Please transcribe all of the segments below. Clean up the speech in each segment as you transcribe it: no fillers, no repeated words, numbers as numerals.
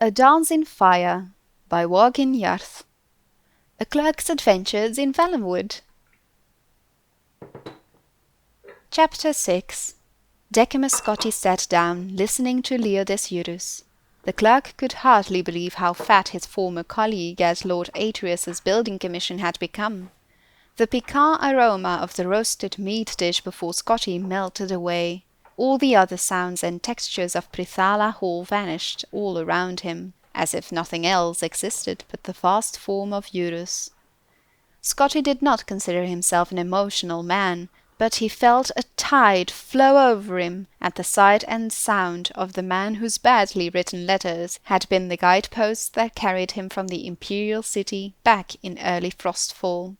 A Dance in Fire by Argonian Account. A Clerk's Adventures in Valenwood. Chapter 6. Decumus Scotti sat down, listening to Leodes Eurus. The clerk could hardly believe how fat his former colleague at Lord Atreus's building commission had become. The piquant aroma of the roasted meat dish before Scotti melted away. All the other sounds and textures of Prithala Hall vanished all around him, as if nothing else existed but the vast form of Eurus. Scotti did not consider himself an emotional man, but he felt a tide flow over him at the sight and sound of the man whose badly written letters had been the guideposts that carried him from the imperial city back in early frostfall.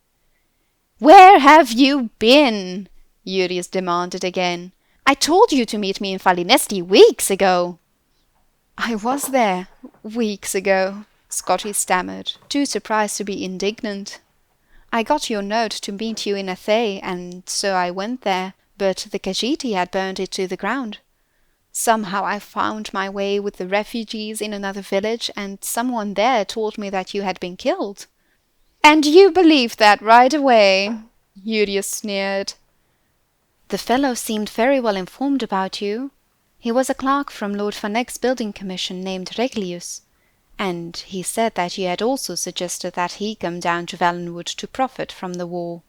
"Where have you been?" Eurus demanded again. "I told you to meet me in Falinesti weeks ago." "I was there weeks ago," Scotti stammered, too surprised to be indignant. "I got your note to meet you in Athay, and so I went there, but the Khajiit had burned it to the ground. Somehow I found my way with the refugees in another village, and someone there told me that you had been killed." "And you believed that right away?" Eurus sneered. "The fellow seemed very well informed about you. He was a clerk from Lord Fanek's building commission named Reglius, and he said that you had also suggested that he come down to Valenwood to profit from the war."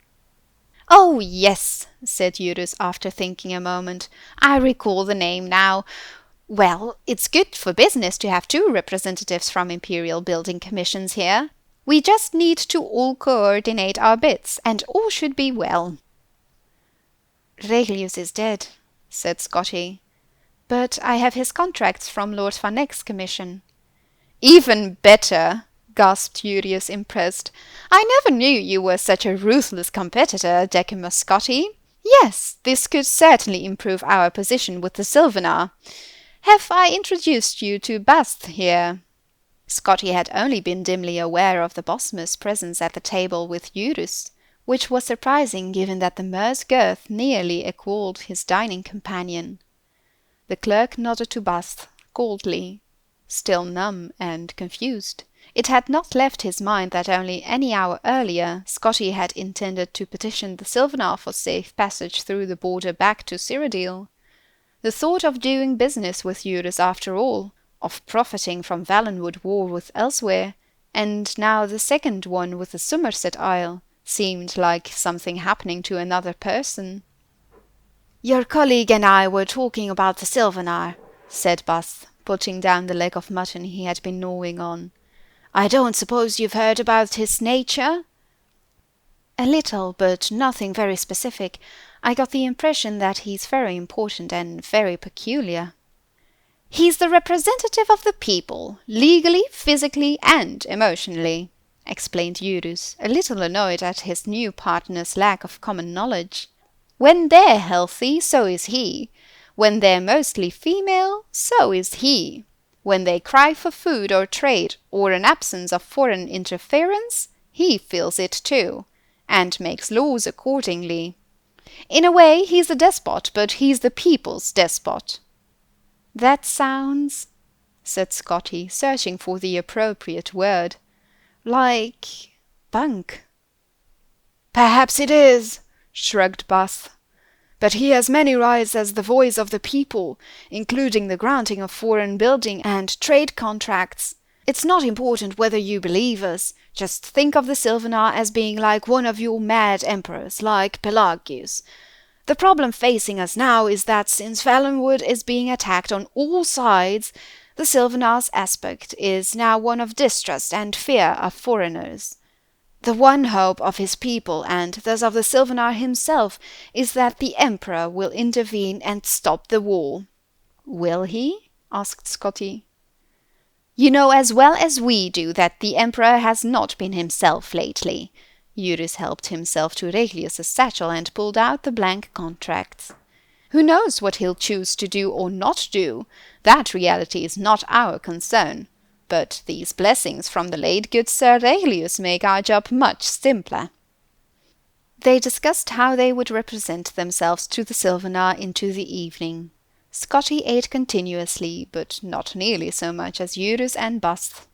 "Oh, yes," said Eurus after thinking a moment. "I recall the name now. Well, it's good for business to have two representatives from Imperial building commissions here. We just need to all coordinate our bits, and all should be well." "Reglius is dead," said Scotti. "But I have his contracts from Lord Fanek's commission." "Even better," gasped Eurus, impressed. "I never knew you were such a ruthless competitor, Decumus Scotti. Yes, this could certainly improve our position with the Sylvanar. Have I introduced you to Bast here?" Scotti had only been dimly aware of the Bosmer's presence at the table with Eurus, which was surprising given that the Mer's girth nearly equalled his dining companion. The clerk nodded to Bast, coldly, still numb and confused. It had not left his mind that only any hour earlier Scotti had intended to petition the Sylvanar for safe passage through the border back to Cyrodiil. The thought of doing business with Eurus after all, of profiting from Valenwood war with elsewhere, and now the second one with the Somerset Isle, seemed like something happening to another person. "Your colleague and I were talking about the Sylvanar," said Bast, putting down the leg of mutton he had been gnawing on. "I don't suppose you've heard about his nature?" "A little, but nothing very specific. I got the impression that he's very important and very peculiar." "He's the representative of the people, legally, physically, and emotionally," explained Eurus, a little annoyed at his new partner's lack of common knowledge. "When they're healthy, so is he. When they're mostly female, so is he. When they cry for food or trade, or an absence of foreign interference, he feels it too, and makes laws accordingly. In a way, he's a despot, but he's the people's despot." "That sounds," said Scotti, searching for the appropriate word, "like bunk." "Perhaps it is," shrugged Bast. "But he has many rights as the voice of the people, including the granting of foreign building and trade contracts. It's not important whether you believe us. Just think of the Sylvanar as being like one of your mad emperors, like Pelagius. The problem facing us now is that since Valenwood is being attacked on all sides, the Sylvanar's aspect is now one of distrust and fear of foreigners. The one hope of his people, and thus of the Sylvanar himself, is that the Emperor will intervene and stop the war." "Will he?" asked Scotti. "You know as well as we do that the Emperor has not been himself lately." Eurus helped himself to Reglius's satchel and pulled out the blank contracts. "Who knows what he'll choose to do or not do? That reality is not our concern. But these blessings from the late good Sir Reglius make our job much simpler." They discussed how they would represent themselves to the Sylvanar into the evening. Scotti ate continuously, but not nearly so much as Eurus and Bast.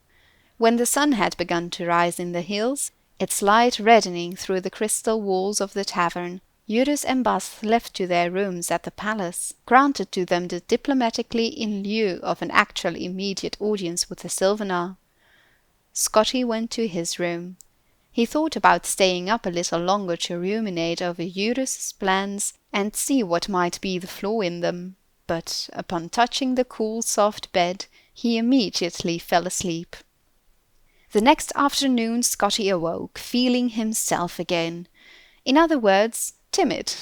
When the sun had begun to rise in the hills, its light reddening through the crystal walls of the tavern, Eurus and Bast left to their rooms at the palace, granted to them diplomatically in lieu of an actual immediate audience with the Sylvanar. Scotti went to his room. He thought about staying up a little longer to ruminate over Eurus's plans and see what might be the flaw in them, but upon touching the cool, soft bed, he immediately fell asleep. The next afternoon Scotti awoke, feeling himself again. In other words, timid.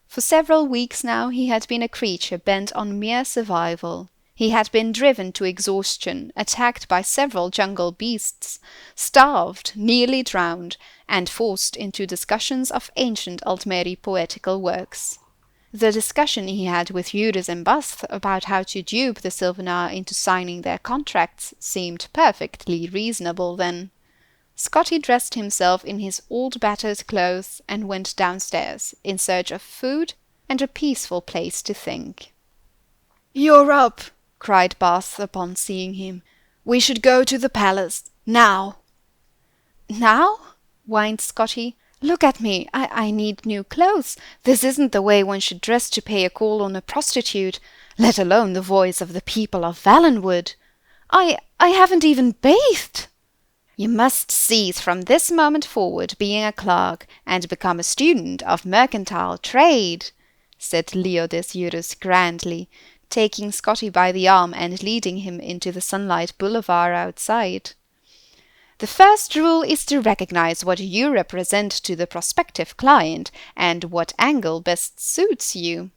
For several weeks now he had been a creature bent on mere survival. He had been driven to exhaustion, attacked by several jungle beasts, starved, nearly drowned, and forced into discussions of ancient Altmeri poetical works. The discussion he had with Eurus and Bast about how to dupe the Sylvanar into signing their contracts seemed perfectly reasonable then. Scotti dressed himself in his old battered clothes and went downstairs in search of food and a peaceful place to think. "You're up!" cried Bast upon seeing him. "We should go to the palace, now!" "Now?" whined Scotti. "Look at me, I need new clothes. This isn't the way one should dress to pay a call on a prostitute, let alone the voice of the people of Valenwood. I haven't even bathed." "You must cease from this moment forward being a clerk, and become a student of mercantile trade," said Leodis Eurus grandly, taking Scotti by the arm and leading him into the sunlight boulevard outside. "The first rule is to recognize what you represent to the prospective client, and what angle best suits you.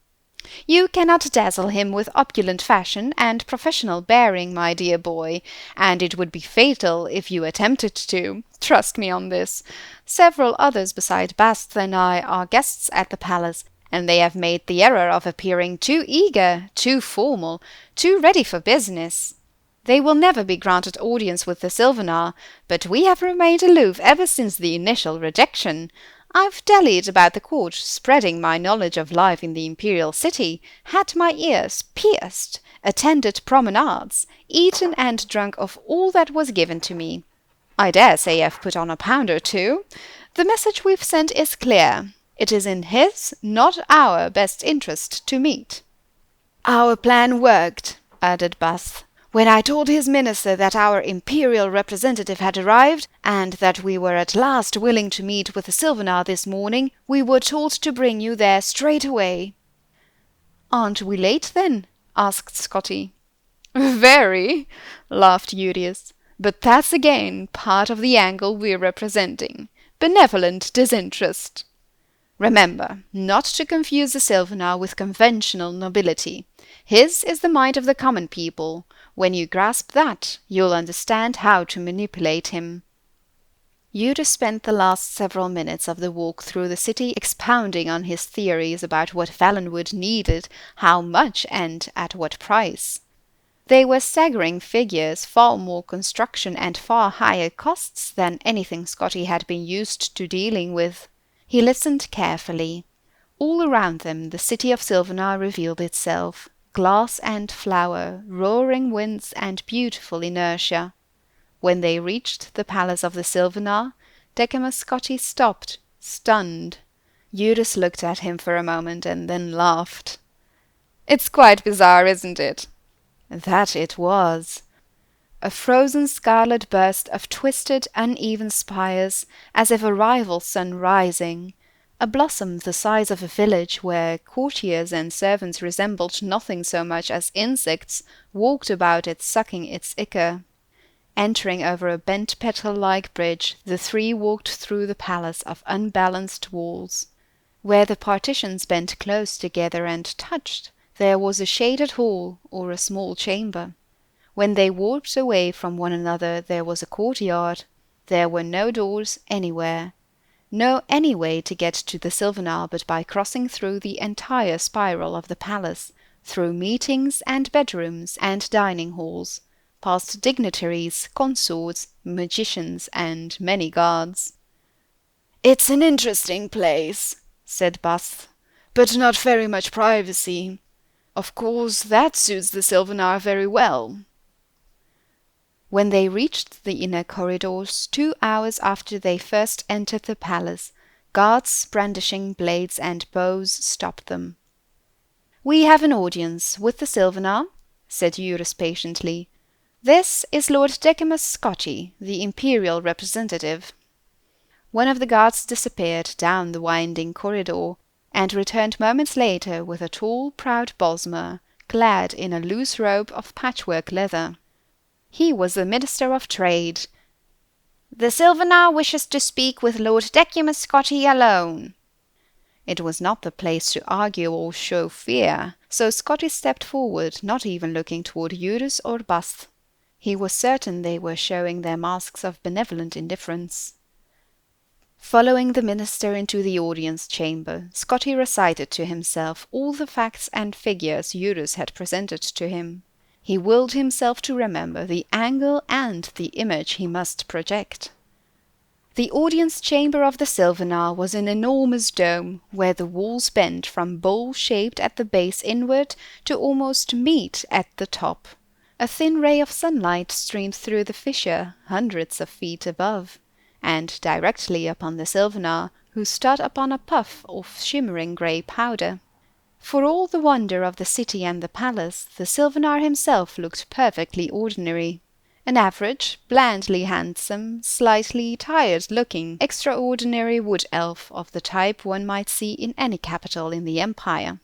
You cannot dazzle him with opulent fashion and professional bearing, my dear boy, and it would be fatal if you attempted to. Trust me on this. Several others beside Bast and I are guests at the palace, and they have made the error of appearing too eager, too formal, too ready for business. They will never be granted audience with the Sylvanar, but we have remained aloof ever since the initial rejection. I've dallied about the court, spreading my knowledge of life in the imperial city, had my ears pierced, attended promenades, eaten and drunk of all that was given to me. I dare say I've put on a pound or two. The message we've sent is clear. It is in his, not our, best interest to meet." "Our plan worked," added Bast. "When I told his minister that our imperial representative had arrived, and that we were at last willing to meet with the Sylvanar this morning, we were told to bring you there straight away." "Aren't we late, then?" asked Scotti. "Very," laughed Eurus. "But that's again part of the angle we're representing. Benevolent disinterest. Remember, not to confuse the Sylvanar with conventional nobility. His is the mind of the common people. When you grasp that, you'll understand how to manipulate him." Eurus spent the last several minutes of the walk through the city expounding on his theories about what Valenwood needed, how much, and at what price. They were staggering figures, far more construction and far higher costs than anything Scotti had been used to dealing with. He listened carefully. All around them the city of Sylvanar revealed itself, glass and flower, roaring winds and beautiful inertia. When they reached the palace of the Sylvanar, Decumus Scotti stopped, stunned. Eurus looked at him for a moment and then laughed. "It's quite bizarre, isn't it?" That it was. A frozen scarlet burst of twisted, uneven spires, as if a rival sun rising. A blossom the size of a village, where courtiers and servants resembled nothing so much as insects, walked about it sucking its ichor. Entering over a bent petal-like bridge, the three walked through the palace of unbalanced walls. Where the partitions bent close together and touched, there was a shaded hall or a small chamber. When they warped away from one another, there was a courtyard. There were no doors anywhere. No any way to get to the Sylvanar but by crossing through the entire spiral of the palace, through meetings and bedrooms and dining halls, past dignitaries, consorts, magicians, and many guards. "It's an interesting place," said Bast, "but not very much privacy." Of course, that suits the Sylvanar very well. When they reached the inner corridors 2 hours after they first entered the palace, guards brandishing blades and bows stopped them. "We have an audience with the Sylvanar," said Eurus patiently. "This is Lord Decumus Scotti, the imperial representative." One of the guards disappeared down the winding corridor, and returned moments later with a tall, proud Bosmer, clad in a loose robe of patchwork leather. He was the Minister of Trade. "The Sylvanar wishes to speak with Lord Decumus Scotti alone." It was not the place to argue or show fear, so Scotti stepped forward, not even looking toward Eurus or Bast. He was certain they were showing their masks of benevolent indifference. Following the minister into the audience chamber, Scotti recited to himself all the facts and figures Eurus had presented to him. He willed himself to remember the angle and the image he must project. The audience chamber of the Sylvanar was an enormous dome, where the walls bent from bowl-shaped at the base inward to almost meet at the top. A thin ray of sunlight streamed through the fissure, hundreds of feet above, and directly upon the Sylvanar, who stood upon a puff of shimmering grey powder. For all the wonder of the city and the palace, the Sylvanar himself looked perfectly ordinary. An average, blandly handsome, slightly tired-looking, extraordinary wood elf of the type one might see in any capital in the Empire.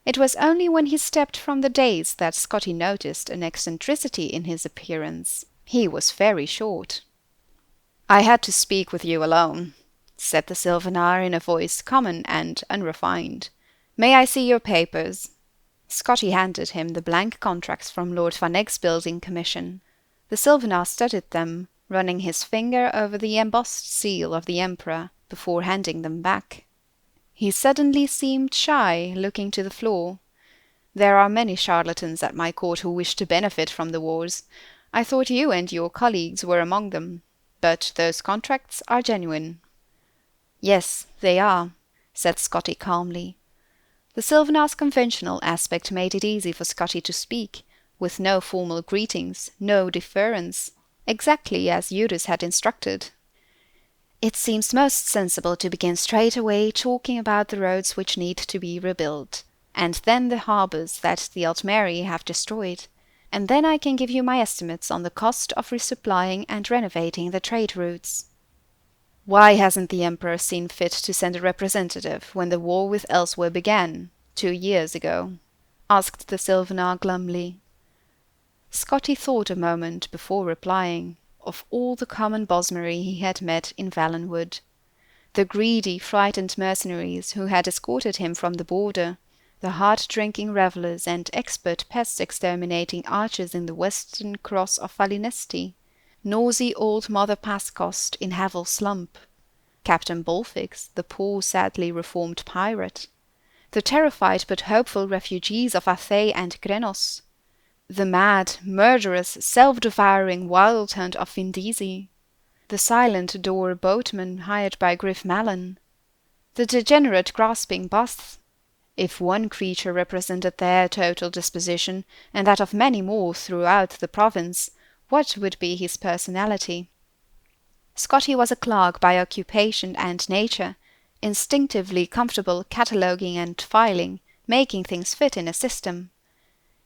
It was only when he stepped from the dais that Scotti noticed an eccentricity in his appearance. He was very short. "I had to speak with you alone," said the Sylvanar in a voice common and unrefined. "May I see your papers?" Scotti handed him the blank contracts from Lord Van Egg's building commission. The Sylvanar studied them, running his finger over the embossed seal of the Emperor, before handing them back. He suddenly seemed shy, looking to the floor. "There are many charlatans at my court who wish to benefit from the wars. I thought you and your colleagues were among them. But those contracts are genuine." "Yes, they are," said Scotti calmly. The Sylvanar's conventional aspect made it easy for Scotti to speak, with no formal greetings, no deference, exactly as Eurus had instructed. "It seems most sensible to begin straight away talking about the roads which need to be rebuilt, and then the harbours that the Altmeri have destroyed, and then I can give you my estimates on the cost of resupplying and renovating the trade routes." "Why hasn't the Emperor seen fit to send a representative when the war with Elsewhere began, 2 years ago?" asked the Sylvanar glumly. Scotti thought a moment before replying, of all the common Bosmeri he had met in Valenwood. The greedy, frightened mercenaries who had escorted him from the border, the hard-drinking revellers and expert pest-exterminating archers in the western cross of Valinesti, noisy old Mother Pascost in Havel Slump, Captain Bolfix, the poor, sadly reformed pirate, the terrified but hopeful refugees of Athay and Grenos, the mad, murderous, self-devouring wild hunt of Vindisi, the silent door boatman hired by Griff Mallan, the degenerate grasping Bath. If one creature represented their total disposition, and that of many more throughout the province, what would be his personality? Scotti was a clerk by occupation and nature, instinctively comfortable cataloguing and filing, making things fit in a system.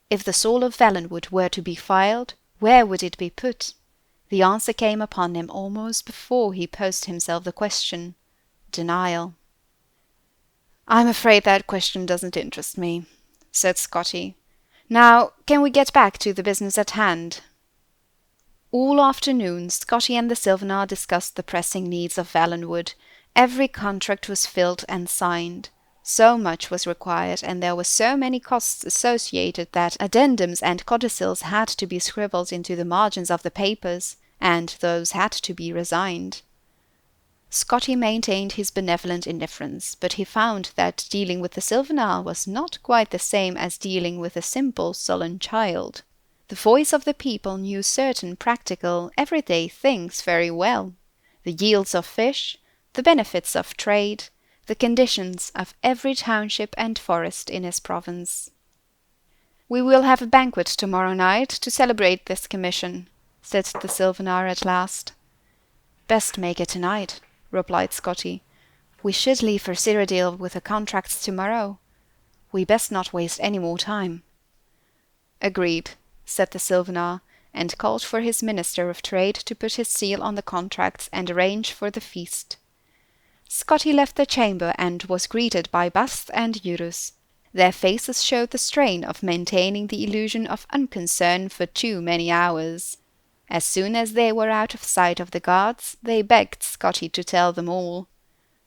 If the soul of Valenwood were to be filed, where would it be put? The answer came upon him almost before he posed himself the question. Denial. "I'm afraid that question doesn't interest me," said Scotti. "Now, can we get back to the business at hand?" All afternoon, Scotti and the Sylvanar discussed the pressing needs of Valenwood. Every contract was filled and signed. So much was required, and there were so many costs associated that addendums and codicils had to be scribbled into the margins of the papers, and those had to be resigned. Scotti maintained his benevolent indifference, but he found that dealing with the Sylvanar was not quite the same as dealing with a simple, sullen child. The voice of the people knew certain practical, everyday things very well: the yields of fish, the benefits of trade, the conditions of every township and forest in his province. "We will have a banquet tomorrow night to celebrate this commission," said the Sylvanar at last. "Best make it tonight," replied Scotti. "We should leave for Cyrodiil with the contracts tomorrow. We best not waste any more time." "Agreed," said the Sylvanar, and called for his Minister of Trade to put his seal on the contracts and arrange for the feast. Scotti left the chamber and was greeted by Bast and Eurus. Their faces showed the strain of maintaining the illusion of unconcern for too many hours. As soon as they were out of sight of the guards, they begged Scotti to tell them all.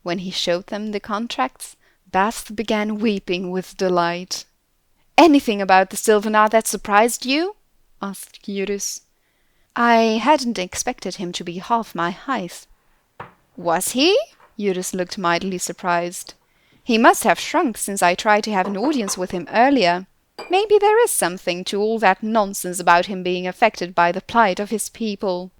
When he showed them the contracts, Bast began weeping with delight. "Anything about the Sylvanar that surprised you?" asked Eurus. "I hadn't expected him to be half my height." "Was he?" Eurus looked mildly surprised. "He must have shrunk since I tried to have an audience with him earlier. Maybe there is something to all that nonsense about him being affected by the plight of his people."